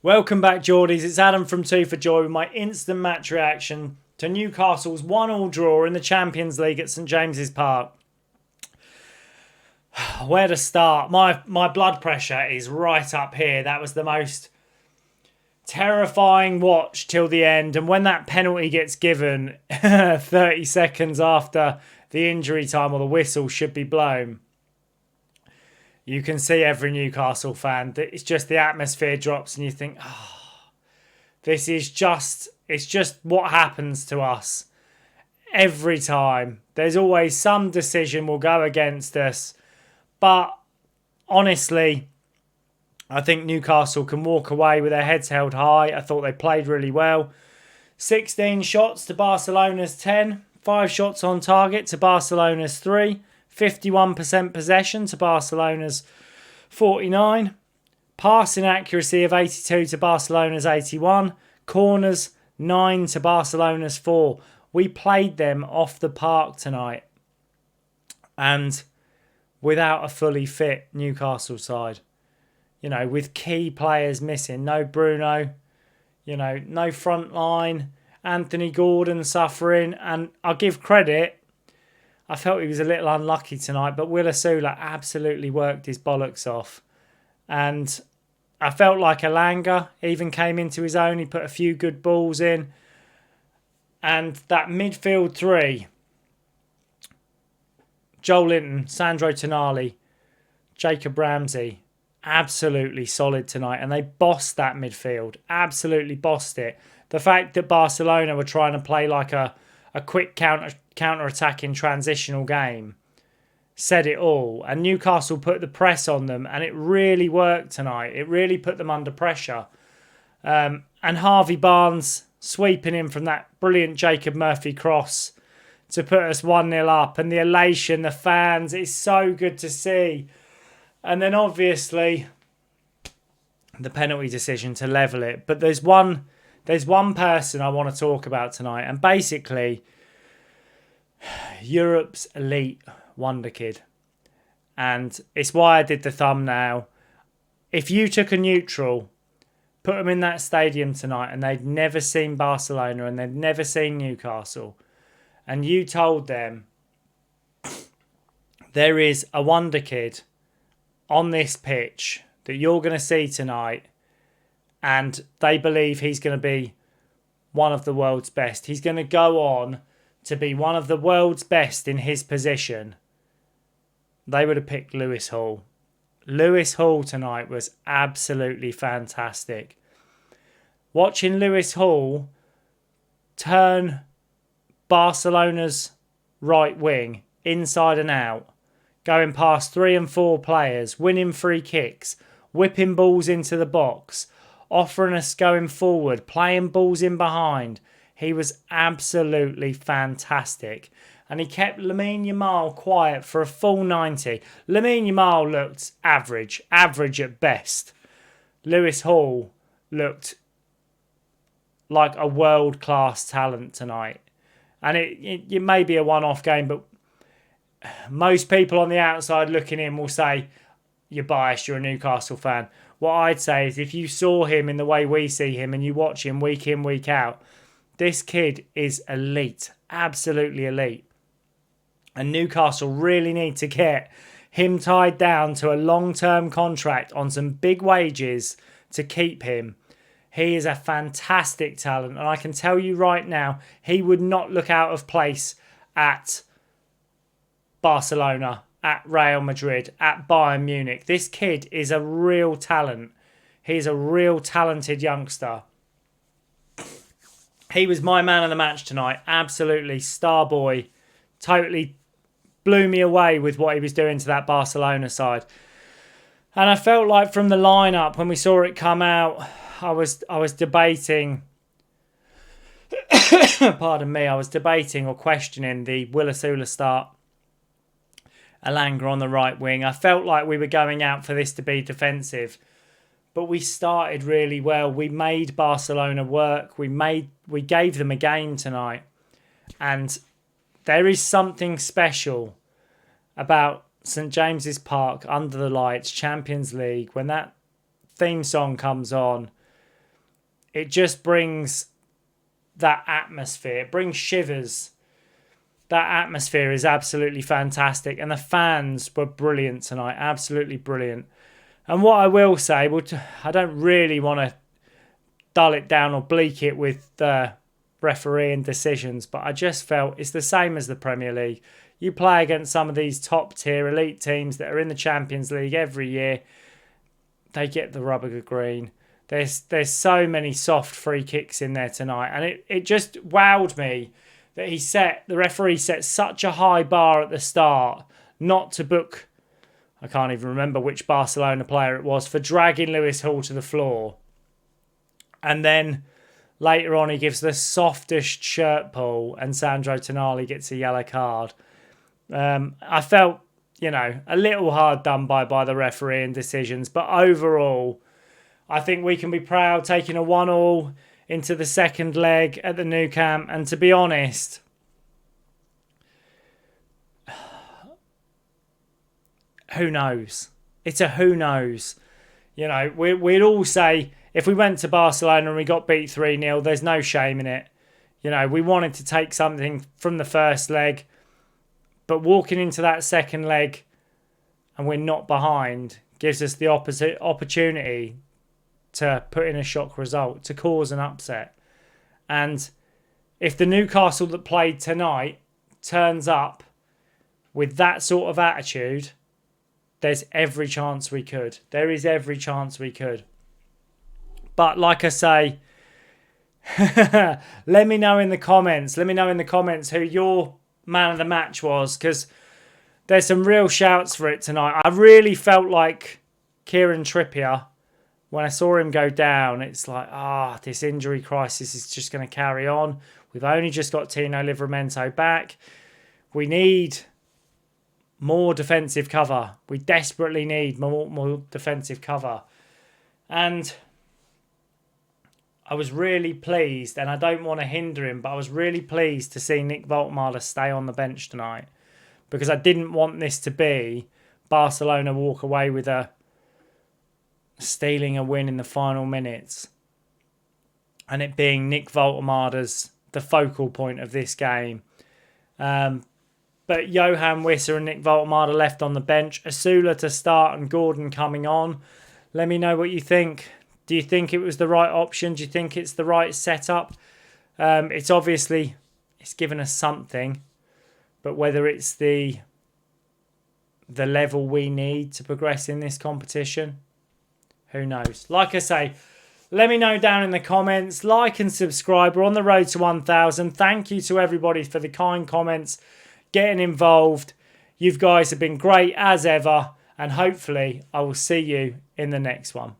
Welcome back, Geordies. It's Adam from Two for Joy with my instant match reaction to Newcastle's 1-1 draw in the Champions League at St James's Park. Where to start? My blood pressure is right up here. That was the most terrifying watch till the end. And when that penalty gets given 30 seconds after the injury time or the whistle should be blown, you can see every Newcastle fan that it's just the atmosphere drops and you think, it's just what happens to us every time. There's always some decision will go against us. But honestly, I think Newcastle can walk away with their heads held high. I thought they played really well. 16 shots to Barcelona's 10. 5 shots on target to Barcelona's 3. 51% possession to Barcelona's 49. Passing accuracy of 82 to Barcelona's 81. Corners 9 to Barcelona's 4. We played them off the park tonight. And without a fully fit Newcastle side. With key players missing. No Bruno. No front line. Anthony Gordon suffering. And I'll give credit. I felt he was a little unlucky tonight, but Willisula absolutely worked his bollocks off. And I felt like Alanga even came into his own. He put a few good balls in. And that midfield three, Joel Linton, Sandro Tonali, Jacob Ramsey, absolutely solid tonight. And they bossed that midfield, absolutely bossed it. The fact that Barcelona were trying to play like a quick counter-attacking transitional game said it all. And Newcastle put the press on them and it really worked tonight. It really put them under pressure. And Harvey Barnes sweeping in from that brilliant Jacob Murphy cross to put us 1-0 up. And the elation, the fans, it's so good to see. And then obviously the penalty decision to level it. But there's one person I want to talk about tonight. And basically, Europe's elite wonder kid. And it's why I did the thumbnail. If you took a neutral, put them in that stadium tonight and they'd never seen Barcelona and they'd never seen Newcastle, and you told them there is a wonder kid on this pitch that you're going to see tonight, and they believe he's going to be one of the world's best. He's going to go on to be one of the world's best in his position. They would have picked Lewis Hall. Lewis Hall tonight was absolutely fantastic. Watching Lewis Hall turn Barcelona's right wing inside and out, going past 3 and 4 players, winning free kicks, whipping balls into the box, offering us going forward, playing balls in behind. He was absolutely fantastic. And he kept Lamine Yamal quiet for a full 90. Lamine Yamal looked average at best. Lewis Hall looked like a world-class talent tonight. And it may be a one-off game, but most people on the outside looking in will say, you're biased, you're a Newcastle fan. What I'd say is if you saw him in the way we see him and you watch him week in, week out, this kid is elite, absolutely elite. And Newcastle really need to get him tied down to a long-term contract on some big wages to keep him. He is a fantastic talent. And I can tell you right now, he would not look out of place at Barcelona, at Real Madrid, at Bayern Munich. This kid is a real talent. He's a real talented youngster. He was my man of the match tonight. Absolutely star boy. Totally blew me away with what he was doing to that Barcelona side. And I felt like from the lineup, when we saw it come out, I was debating, pardon me, I was debating or questioning the Willisula start. Alanga on the right wing. I felt like we were going out for this to be defensive. But we started really well. We made Barcelona work. We gave them a game tonight. And there is something special about St James's Park under the lights, Champions League, when that theme song comes on it just brings that atmosphere. It brings shivers. That atmosphere is absolutely fantastic. And the fans were brilliant tonight. Absolutely brilliant. And what I will say, I don't really want to dull it down or bleak it with the refereeing decisions, but I just felt it's the same as the Premier League. You play against some of these top tier elite teams that are in the Champions League every year. They get the rubber green. There's so many soft free kicks in there tonight. And it just wowed me that the referee set such a high bar at the start not to book, I can't even remember which Barcelona player it was, for dragging Lewis Hall to the floor. And then later on he gives the softest shirt pull and Sandro Tonali gets a yellow card. I felt, a little hard done by the refereeing decisions. But overall, I think we can be proud taking a 1-1 into the second leg at the Nou Camp. And to be honest, who knows? It's a who knows. We'd all say if we went to Barcelona and we got beat 3-0, there's no shame in it. We wanted to take something from the first leg. But walking into that second leg and we're not behind gives us the opportunity to put in a shock result, to cause an upset. And if the Newcastle that played tonight turns up with that sort of attitude, there's every chance we could. There is every chance we could. But like I say, let me know in the comments. Let me know in the comments who your man of the match was, because there's some real shouts for it tonight. I really felt like Kieran Trippier, when I saw him go down, it's like, this injury crisis is just going to carry on. We've only just got Tino Livramento back. We need more defensive cover. We desperately need more defensive cover. And I was really pleased, and I don't want to hinder him, but I was really pleased to see Nick Voltemade stay on the bench tonight, because I didn't want this to be Barcelona walk away with stealing a win in the final minutes and it being Nick Voltemade as the focal point of this game. But Johan Wissa and Nick Voltemade left on the bench. Asula to start and Gordon coming on. Let me know what you think. Do you think it was the right option? Do you think it's the right setup? It's given us something, but whether it's the level we need to progress in this competition, who knows? Like I say, let me know down in the comments. Like and subscribe. We're on the road to 1,000. Thank you to everybody for the kind comments, getting involved. You guys have been great as ever, and hopefully I will see you in the next one.